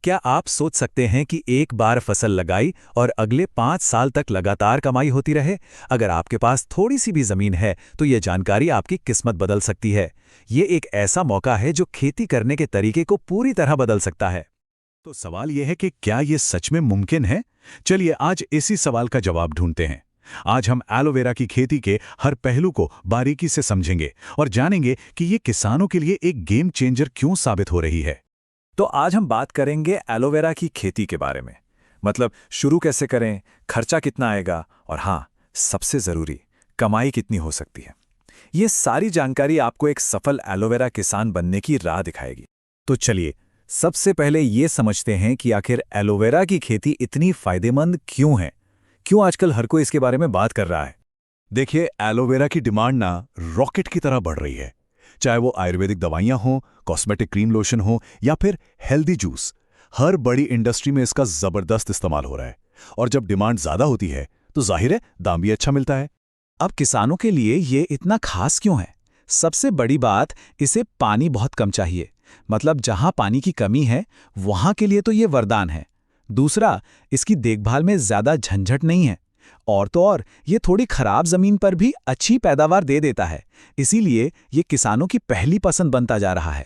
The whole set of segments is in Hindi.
क्या आप सोच सकते हैं कि एक बार फसल लगाई और अगले 5 साल तक लगातार कमाई होती रहे? अगर आपके पास थोड़ी सी भी जमीन है तो ये जानकारी आपकी किस्मत बदल सकती है। ये एक ऐसा मौका है जो खेती करने के तरीके को पूरी तरह बदल सकता है। तो सवाल यह है कि क्या ये सच में मुमकिन है? चलिए आज इसी सवाल का जवाब ढूंढते हैं। आज हम एलोवेरा की खेती के हर पहलू को बारीकी से समझेंगे और जानेंगे कि ये किसानों के लिए एक गेम चेंजर क्यों साबित हो रही है। तो आज हम बात करेंगे एलोवेरा की खेती के बारे में। मतलब शुरू कैसे करें, खर्चा कितना आएगा और हाँ, सबसे ज़रूरी, कमाई कितनी हो सकती है। ये सारी जानकारी आपको एक सफल एलोवेरा किसान बनने की राह दिखाएगी। तो चलिए, सबसे पहले ये समझते हैं कि आखिर एलोवेरा की खेती इतनी फायदेमंद क्यों है, क्यों आजकल हर कोई इसके बारे में बात कर रहा है। देखिए, एलोवेरा की डिमांड ना रॉकेट की तरह बढ़ रही है। चाहे वो आयुर्वेदिक दवाइयां हों, कॉस्मेटिक क्रीम लोशन हो या फिर हेल्दी जूस, हर बड़ी इंडस्ट्री में इसका जबरदस्त इस्तेमाल हो रहा है। और जब डिमांड ज्यादा होती है तो जाहिर है दाम भी अच्छा मिलता है। अब किसानों के लिए ये इतना खास क्यों है? सबसे बड़ी बात, इसे पानी बहुत कम चाहिए। मतलब जहां पानी की कमी है वहां के लिए तो ये वरदान है। दूसरा, इसकी देखभाल में ज्यादा झंझट नहीं है। और तो और, ये थोड़ी खराब जमीन पर भी अच्छी पैदावार दे देता है। इसीलिए ये किसानों की पहली पसंद बनता जा रहा है।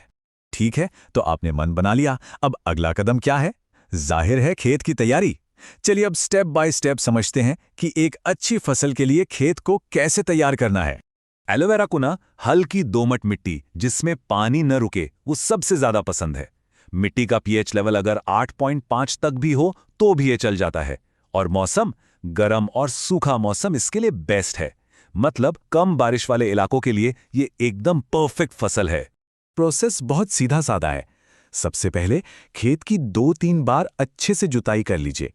ठीक है, तो आपने मन बना लिया। अब अगला कदम क्या है? जाहिर है खेत की तैयारी। चलिए अब स्टेप बाय स्टेप समझते हैं कि एक अच्छी फसल के लिए खेत को कैसे तैयार करना है। एलोवेरा को ना हल्की दोमट मिट्टी जिसमें पानी न रुके वो सबसे ज्यादा पसंद है। मिट्टी का पीएच लेवल अगर 8.5 तक भी हो तो भी ये चल जाता है। और मौसम, गर्म और सूखा मौसम इसके लिए बेस्ट है। मतलब कम बारिश वाले इलाकों के लिए ये एकदम परफेक्ट फसल है। प्रोसेस बहुत सीधा साधा है। सबसे पहले खेत की 2-3 बार अच्छे से जुताई कर लीजिए।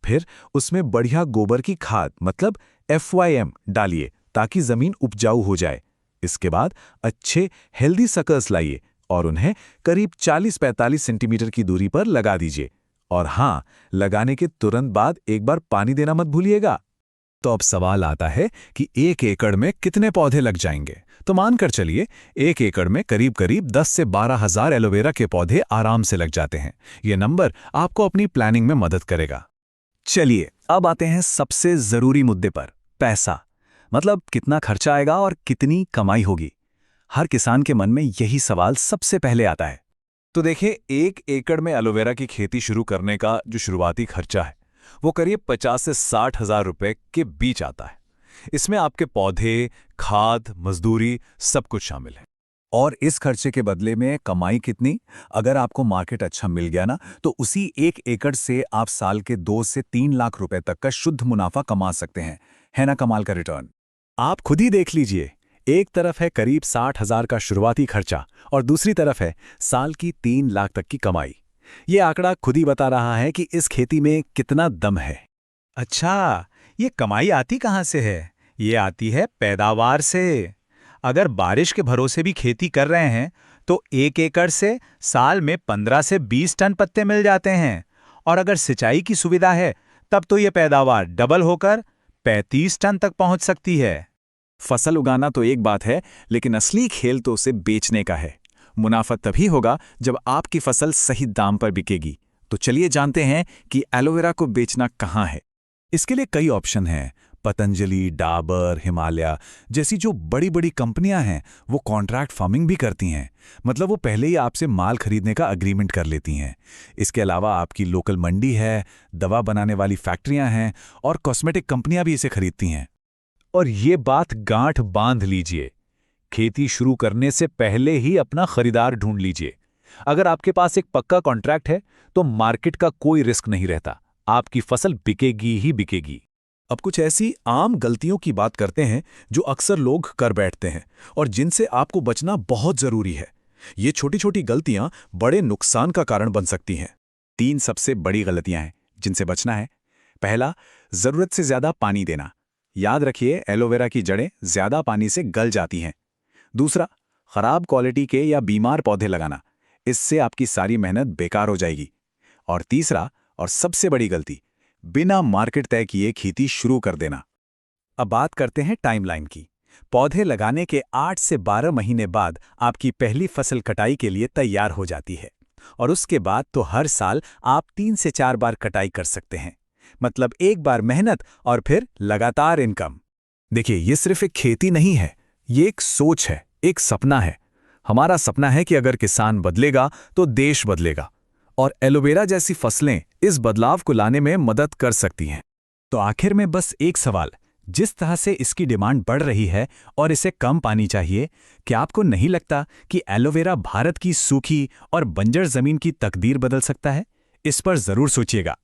फिर उसमें बढ़िया गोबर की खाद मतलब FYM डालिए ताकि जमीन उपजाऊ हो जाए। इसके बाद अच्छे हेल्दी सकर्स लाइए और उन्हें करीब 40-45 सेंटीमीटर की दूरी पर लगा दीजिए। और हाँ, लगाने के तुरंत बाद एक बार पानी देना मत भूलिएगा। तो अब सवाल आता है कि 1 एकड़ में कितने पौधे लग जाएंगे। तो मानकर चलिए 1 एकड़ में करीब करीब 10 से 12 हज़ार एलोवेरा के पौधे आराम से लग जाते हैं। ये नंबर आपको अपनी प्लानिंग में मदद करेगा। चलिए अब आते हैं सबसे जरूरी मुद्दे पर, पैसा। मतलब कितना खर्चा आएगा और कितनी कमाई होगी। हर किसान के मन में यही सवाल सबसे पहले आता है। तो देखिए, 1 एकड़ में एलोवेरा की खेती शुरू करने का जो शुरुआती खर्चा है वो करीब 50 से 60 हज़ार रुपए के बीच आता है। इसमें आपके पौधे, खाद, मजदूरी सब कुछ शामिल है। और इस खर्चे के बदले में कमाई कितनी? अगर आपको मार्केट अच्छा मिल गया ना तो उसी 1 एकड़ से आप साल के 2 से 3 लाख रुपए तक का शुद्ध मुनाफा कमा सकते हैं। है ना कमाल का रिटर्न? आप खुद ही देख लीजिए, एक तरफ है करीब 60 हज़ार का शुरुआती खर्चा और दूसरी तरफ है साल की 3 लाख तक की कमाई। ये आंकड़ा खुद ही बता रहा है कि इस खेती में कितना दम है। अच्छा, ये कमाई आती कहाँ से है? ये आती है पैदावार से। अगर बारिश के भरोसे भी खेती कर रहे हैं तो 1 एकड़ से साल में 15 से 20 टन पत्ते मिल जाते हैं। और अगर सिंचाई की सुविधा है तब तो ये पैदावार डबल होकर 35 टन तक पहुंच सकती है। फसल उगाना तो एक बात है, लेकिन असली खेल तो उसे बेचने का है। मुनाफा तभी होगा जब आपकी फसल सही दाम पर बिकेगी। तो चलिए जानते हैं कि एलोवेरा को बेचना कहाँ है। इसके लिए कई ऑप्शन हैं। पतंजलि, डाबर, हिमालय जैसी जो बड़ी बड़ी कंपनियां हैं वो कॉन्ट्रैक्ट फार्मिंग भी करती हैं। मतलब वो पहले ही आपसे माल खरीदने का अग्रीमेंट कर लेती हैं। इसके अलावा आपकी लोकल मंडी है, दवा बनाने वाली फैक्ट्रियां हैं और कॉस्मेटिक कंपनियां भी इसे खरीदती हैं। और ये बात गांठ बांध लीजिए, खेती शुरू करने से पहले ही अपना खरीदार ढूंढ लीजिए। अगर आपके पास एक पक्का कॉन्ट्रैक्ट है तो मार्केट का कोई रिस्क नहीं रहता, आपकी फसल बिकेगी ही बिकेगी। अब कुछ ऐसी आम गलतियों की बात करते हैं जो अक्सर लोग कर बैठते हैं और जिनसे आपको बचना बहुत जरूरी है। ये छोटी छोटी गलतियां बड़े नुकसान का कारण बन सकती हैं। 3 सबसे बड़ी गलतियां हैं जिनसे बचना है। पहला, जरूरत से ज्यादा पानी देना। याद रखिए, एलोवेरा की जड़ें ज्यादा पानी से गल जाती हैं। दूसरा, खराब क्वालिटी के या बीमार पौधे लगाना। इससे आपकी सारी मेहनत बेकार हो जाएगी। और तीसरा और सबसे बड़ी गलती, बिना मार्केट तय किए खेती शुरू कर देना। अब बात करते हैं टाइमलाइन की। पौधे लगाने के 8 से 12 महीने बाद आपकी पहली फसल कटाई के लिए तैयार हो जाती है। और उसके बाद तो हर साल आप 3 से 4 बार कटाई कर सकते हैं। मतलब एक बार मेहनत और फिर लगातार इनकम। देखिए, ये सिर्फ एक खेती नहीं है, ये एक सोच है, एक सपना है। हमारा सपना है कि अगर किसान बदलेगा तो देश बदलेगा, और एलोवेरा जैसी फसलें इस बदलाव को लाने में मदद कर सकती हैं। तो आखिर में बस एक सवाल, जिस तरह से इसकी डिमांड बढ़ रही है और इसे कम पानी चाहिए, क्या आपको नहीं लगता कि एलोवेरा भारत की सूखी और बंजर जमीन की तकदीर बदल सकता है? इस पर जरूर सोचिएगा।